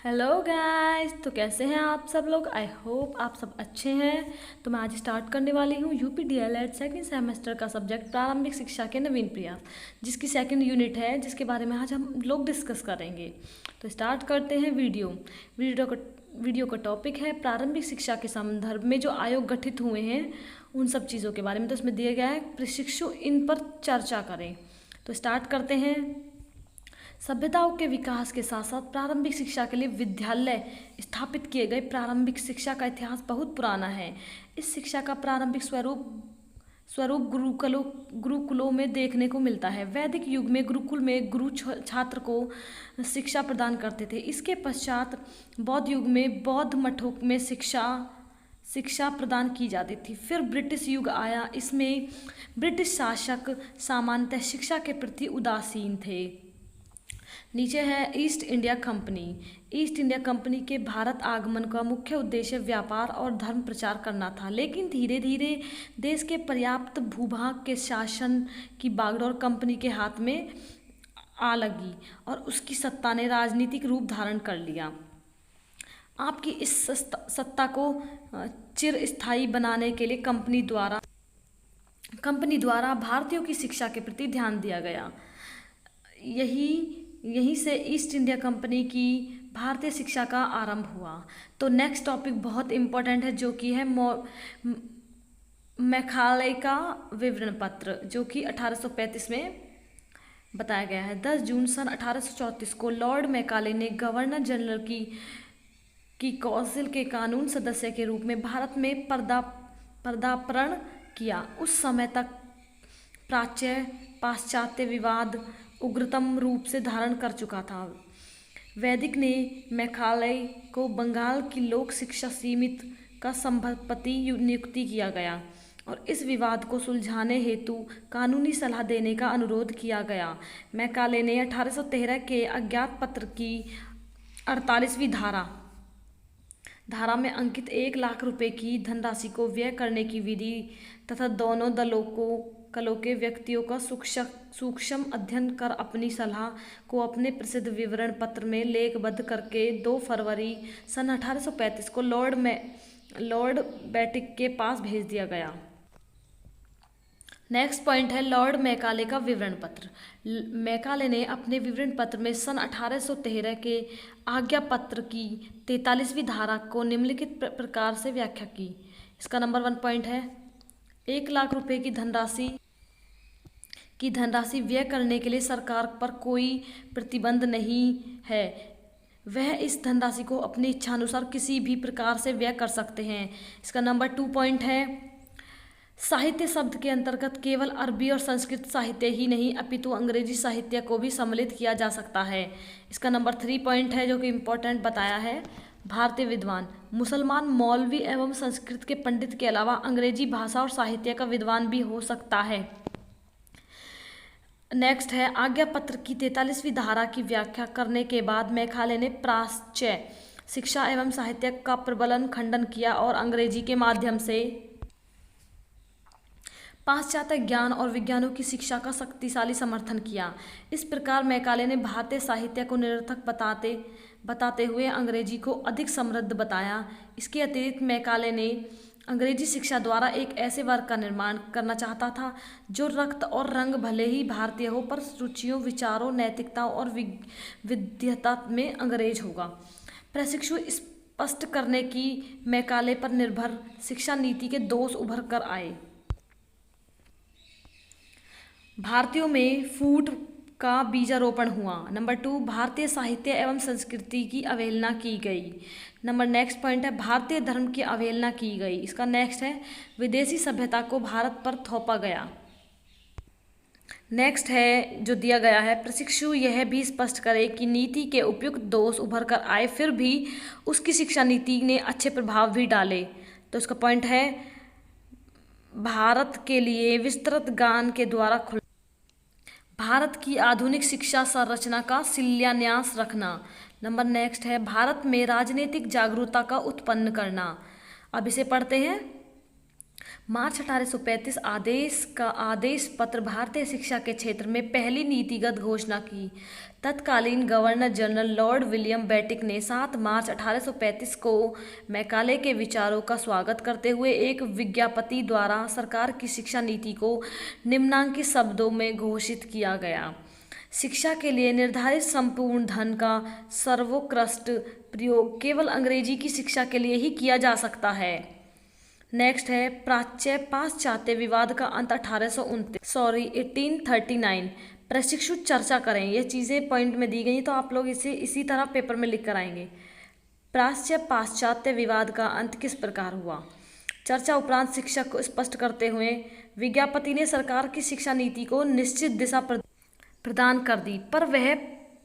Hello guys. तो कैसे हैं आप सब लोग। आई होप आप सब अच्छे हैं। तो मैं आज स्टार्ट करने वाली हूँ यूपी डीएलएड सेकंड सेमेस्टर का सब्जेक्ट प्रारंभिक शिक्षा के नवीन प्रयास, जिसकी सेकंड यूनिट है, जिसके बारे में आज हम लोग डिस्कस करेंगे। तो स्टार्ट करते हैं वीडियो का टॉपिक है प्रारंभिक शिक्षा के संदर्भ में जो आयोग गठित हुए हैं उन सब चीज़ों के बारे में। तो इसमें दिया गया है प्रशिक्षु इन पर चर्चा करें। तो स्टार्ट करते हैं। सभ्यताओं के विकास के साथ साथ प्रारंभिक शिक्षा के लिए विद्यालय स्थापित किए गए। प्रारंभिक शिक्षा का इतिहास बहुत पुराना है। इस शिक्षा का प्रारंभिक स्वरूप गुरुकुलों में देखने को मिलता है। वैदिक युग में गुरुकुल में गुरु छात्र को शिक्षा प्रदान करते थे। इसके पश्चात बौद्ध युग में बौद्ध मठों में शिक्षा प्रदान की जाती थी। फिर ब्रिटिश युग आया। इसमें ब्रिटिश शासक सामान्यतः शिक्षा के प्रति उदासीन थे। नीचे है east India company. East India company के भारत आगमन का मुख्य उद्देश्य व्यापार और धर्म प्रचार करना था, लेकिन धीरे धीरे देश के पर्याप्त भूभाग के शासन की बागडोर कंपनी के हाथ में आ लगी और उसकी सत्ता ने राजनीतिक रूप धारण कर लिया। आपकी इस सत्ता को चिरस्थायी बनाने के लिए कंपनी द्वारा भारतीयों की शिक्षा के प्रति ध्यान दिया गया। यहीं से ईस्ट इंडिया कंपनी की भारतीय शिक्षा का आरंभ हुआ। तो नेक्स्ट टॉपिक बहुत इम्पोर्टेंट है, जो कि है मैकाले का विवरण पत्र, जो कि 1835 में बताया गया है। 10 जून सन 1834 को लॉर्ड मैकाले ने गवर्नर जनरल की काउंसिल के कानून सदस्य के रूप में भारत में पदार्पण किया। उस समय तक प्राच्य पाश्चात्य विवाद उग्रतम रूप से धारण कर चुका था। वैदिक ने मैकाले को बंगाल की लोक शिक्षा समिति का सभापति नियुक्त किया गया और इस विवाद को सुलझाने हेतु कानूनी सलाह देने का अनुरोध किया गया। मैकाले ने 1813 के अज्ञात पत्र की 48वीं धारा में अंकित 1 लाख रुपए की धनराशि को व्यय करने की विधि तथा दोनों कलों के व्यक्तियों का सूक्ष्म अध्ययन कर अपनी सलाह को अपने प्रसिद्ध विवरण पत्र में लेखबद्ध करके 2 फरवरी सन 1835 को लॉर्ड बैटिक के पास भेज दिया गया। नेक्स्ट पॉइंट है लॉर्ड मैकाले का विवरण पत्र। मैकाले ने अपने विवरण पत्र में सन 1813 के आज्ञा पत्र की 43वीं धारा को निम्नलिखित प्रकार से व्याख्या की। इसका नंबर 1 पॉइंट है 1 लाख रुपए की धनराशि व्यय करने के लिए सरकार पर कोई प्रतिबंध नहीं है। वह इस धनराशि को अपनी इच्छानुसार किसी भी प्रकार से व्यय कर सकते हैं। इसका नंबर 2 पॉइंट है साहित्य शब्द के अंतर्गत केवल अरबी और संस्कृत साहित्य ही नहीं अपितु अंग्रेजी साहित्य को भी सम्मिलित किया जा सकता है। इसका नंबर 3 पॉइंट है, जो कि इम्पोर्टेंट बताया है, भारतीय विद्वान मुसलमान मौलवी एवं संस्कृत के पंडित के अलावा अंग्रेजी भाषा और साहित्य का विद्वान भी हो सकता है। नेक्स्ट है आज्ञा पत्र की 43वीं धारा की व्याख्या करने के बाद मैकाले ने प्राच्य शिक्षा एवं साहित्य का प्रबल खंडन किया और अंग्रेजी के माध्यम से पाश्चात्य ज्ञान और विज्ञानों की शिक्षा का शक्तिशाली समर्थन किया। इस प्रकार मैकाले ने भारतीय साहित्य को निरर्थक बताते हुए अंग्रेजी को अधिक समृद्ध बताया। इसके अतिरिक्त मैकाले ने अंग्रेजी शिक्षा द्वारा एक ऐसे वर्ग का निर्माण करना चाहता था जो रक्त और रंग भले ही भारतीय हो, पर रुचियों, विचारों, नैतिकता और विद्वता में अंग्रेज होगा। प्रशिक्षु स्पष्ट करने की मैकाले पर निर्भर शिक्षा नीति के दोष उभर कर आए। भारतीयों में फूट का बीजारोपण हुआ। नंबर 2 भारतीय साहित्य एवं संस्कृति की अवहेलना की गई। नेक्स्ट पॉइंट है भारतीय धर्म की अवहेलना की गई। इसका नेक्स्ट है विदेशी सभ्यता को भारत पर थोपा गया। नेक्स्ट है जो दिया गया है प्रशिक्षु यह भी स्पष्ट करे कि नीति के उपयुक्त दोष उभर कर आए, फिर भी उसकी शिक्षा नीति ने अच्छे प्रभाव भी डाले। तो इसका पॉइंट है भारत के लिए विस्तृत ज्ञान के द्वारा भारत की आधुनिक शिक्षा संरचना का शिलान्यास रखना। नंबर नेक्स्ट है भारत में राजनीतिक जागरूकता का उत्पन्न करना। अब इसे पढ़ते हैं। मार्च 1835 आदेश का आदेश पत्र भारतीय शिक्षा के क्षेत्र में पहली नीतिगत घोषणा की। तत्कालीन गवर्नर जनरल लॉर्ड विलियम बेटिक ने 7 मार्च 1835 को मैकाले के विचारों का स्वागत करते हुए एक विज्ञप्ति द्वारा सरकार की शिक्षा नीति को निम्नांकित शब्दों में घोषित किया गया। शिक्षा के लिए निर्धारित संपूर्ण धन का सर्वोत्कृष्ट प्रयोग केवल अंग्रेजी की शिक्षा के लिए ही किया जा सकता है। नेक्स्ट है प्राच्य पाश्चात्य विवाद का अंत 1839। प्रशिक्षु चर्चा करें। ये चीज़ें पॉइंट में दी गई तो आप लोग इसे इसी तरह पेपर में लिख कर आएंगे। प्राच्य पाश्चात्य विवाद का अंत किस प्रकार हुआ। चर्चा उपरांत शिक्षक को स्पष्ट करते हुए विज्ञप्ति ने सरकार की शिक्षा नीति को निश्चित दिशा प्रदान कर दी, पर वह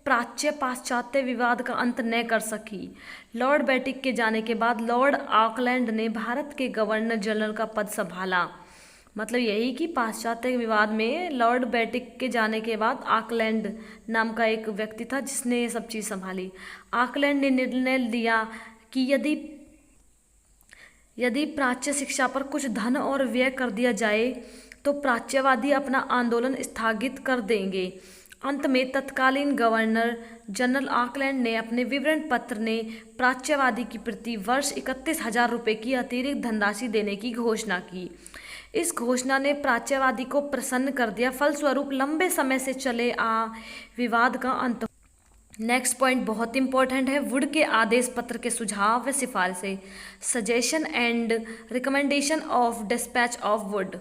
प्राच्य पाश्चात्य विवाद का अंत न कर सकी। लॉर्ड बेटिक के जाने के बाद लॉर्ड ऑकलैंड ने भारत के गवर्नर जनरल का पद संभाला। मतलब यही कि पाश्चात्य विवाद में लॉर्ड बेटिक के जाने के बाद ऑकलैंड नाम का एक व्यक्ति था जिसने ये सब चीज़ संभाली। ऑकलैंड ने निर्णय लिया कि यदि प्राच्य शिक्षा पर कुछ धन और व्यय कर दिया जाए तो प्राच्यवादी अपना आंदोलन स्थगित कर देंगे। अंत में तत्कालीन गवर्नर जनरल ऑकलैंड ने अपने विवरण पत्र ने प्राच्यवादी की प्रति वर्ष 31,000 रुपये की अतिरिक्त धनराशि देने की घोषणा की। इस घोषणा ने प्राच्यवादी को प्रसन्न कर दिया। फलस्वरूप लंबे समय से चले विवाद का अंत। नेक्स्ट पॉइंट बहुत इंपॉर्टेंट है। वुड के आदेश पत्र के सुझाव व सिफारिशें। Suggestion and recommendation of dispatch of would.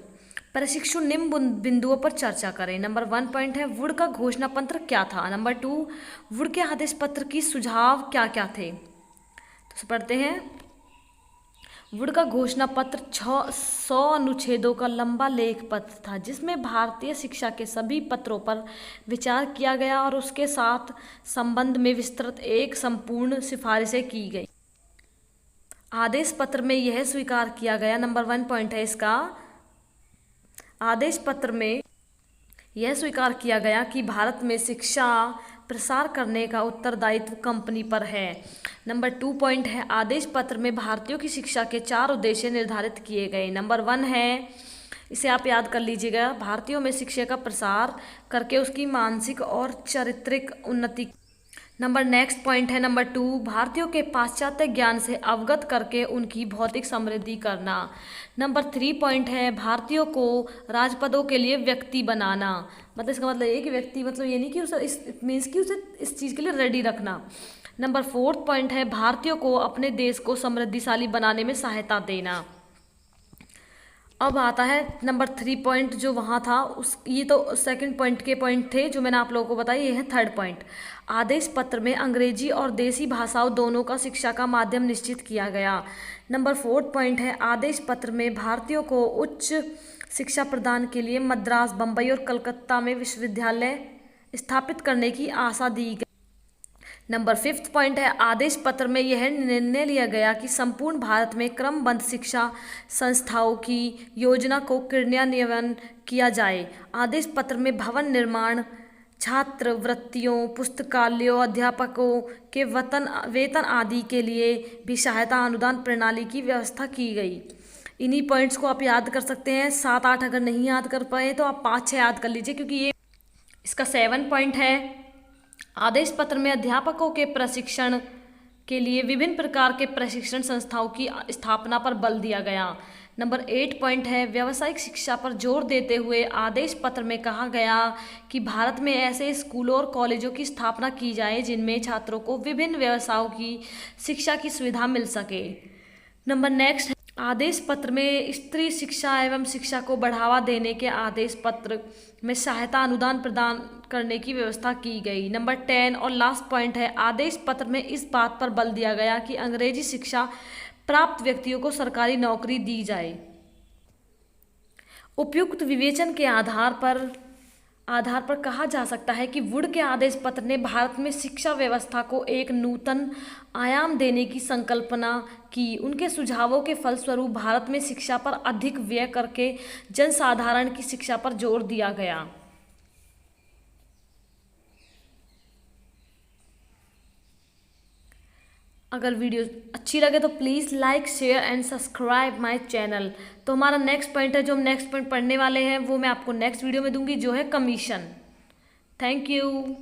प्रशिक्षु निम्न बिंदुओं पर चर्चा करें। नंबर 1 पॉइंट है वुड का घोषणा पत्र क्या था। नंबर 2 वुड के आदेश पत्र की सुझाव क्या क्या थे। तो पढ़ते हैं। वुड का घोषणा पत्र 100 अनुच्छेदों का लंबा लेख पत्र था जिसमें भारतीय शिक्षा के सभी पत्रों पर विचार किया गया और उसके साथ संबंध में विस्तृत एक संपूर्ण सिफारिशें की गई। आदेश पत्र में यह स्वीकार किया गया। नंबर 1 पॉइंट है इसका। आदेश पत्र में यह स्वीकार किया गया कि भारत में शिक्षा प्रसार करने का उत्तरदायित्व कंपनी पर है। नंबर 2 पॉइंट है आदेश पत्र में भारतीयों की शिक्षा के 4 उद्देश्य निर्धारित किए गए। नंबर 1 है, इसे आप याद कर लीजिएगा, भारतीयों में शिक्षा का प्रसार करके उसकी मानसिक और चारित्रिक उन्नति। नंबर नेक्स्ट पॉइंट है नंबर 2, भारतीयों के पाश्चात्य ज्ञान से अवगत करके उनकी भौतिक समृद्धि करना। नंबर 3 पॉइंट है भारतीयों को राजपदों के लिए व्यक्ति बनाना। मतलब इसका मतलब ये कि व्यक्ति मतलब ये नहीं कि उसे इस चीज़ के लिए रेडी रखना। नंबर 4 पॉइंट है भारतीयों को अपने देश को समृद्धिशाली बनाने में सहायता देना। अब आता है नंबर 3 पॉइंट जो वहाँ था ये तो सेकंड पॉइंट के पॉइंट थे जो मैंने आप लोगों को बताया। ये है 3rd पॉइंट। आदेश पत्र में अंग्रेजी और देसी भाषाओं दोनों का शिक्षा का माध्यम निश्चित किया गया। नंबर 4 पॉइंट है आदेश पत्र में भारतीयों को उच्च शिक्षा प्रदान के लिए मद्रास, बम्बई और कलकत्ता में विश्वविद्यालय स्थापित करने की आशा दी गई। नंबर 5 पॉइंट है आदेश पत्र में यह निर्णय लिया गया कि संपूर्ण भारत में क्रमबद्ध शिक्षा संस्थाओं की योजना को क्रियान्वयन किया जाए। आदेश पत्र में भवन निर्माण, छात्रवृत्तियों, पुस्तकालयों, अध्यापकों के वेतन आदि के लिए भी सहायता अनुदान प्रणाली की व्यवस्था की गई। इन्हीं पॉइंट्स को आप याद कर सकते हैं। 7-8 अगर नहीं याद कर पाए तो आप 5-6 याद कर लीजिए क्योंकि ये इसका 7 पॉइंट है। आदेश पत्र में अध्यापकों के प्रशिक्षण के लिए विभिन्न प्रकार के प्रशिक्षण संस्थाओं की स्थापना पर बल दिया गया। नंबर 8 पॉइंट है व्यावसायिक शिक्षा पर जोर देते हुए आदेश पत्र में कहा गया कि भारत में ऐसे स्कूलों और कॉलेजों की स्थापना की जाए जिनमें छात्रों को विभिन्न व्यवसायों की शिक्षा की सुविधा मिल सके। नंबर नेक्स्ट, आदेश पत्र में स्त्री शिक्षा एवं शिक्षा को बढ़ावा देने के आदेश पत्र में सहायता अनुदान प्रदान करने की व्यवस्था की गई। नंबर 10 और लास्ट पॉइंट है आदेश पत्र में इस बात पर बल दिया गया कि अंग्रेजी शिक्षा प्राप्त व्यक्तियों को सरकारी नौकरी दी जाए। उपयुक्त विवेचन के आधार पर कहा जा सकता है कि वुड के आदेश पत्र ने भारत में शिक्षा व्यवस्था को एक नूतन आयाम देने की संकल्पना की। उनके सुझावों के फलस्वरूप भारत में शिक्षा पर अधिक व्यय करके जनसाधारण की शिक्षा पर जोर दिया गया। अगर वीडियो अच्छी लगे तो please like share and subscribe my channel. तो हमारा नेक्स्ट पॉइंट है, जो हम नेक्स्ट पॉइंट पढ़ने वाले हैं वो मैं आपको नेक्स्ट वीडियो में दूंगी, जो है कमीशन। Thank you.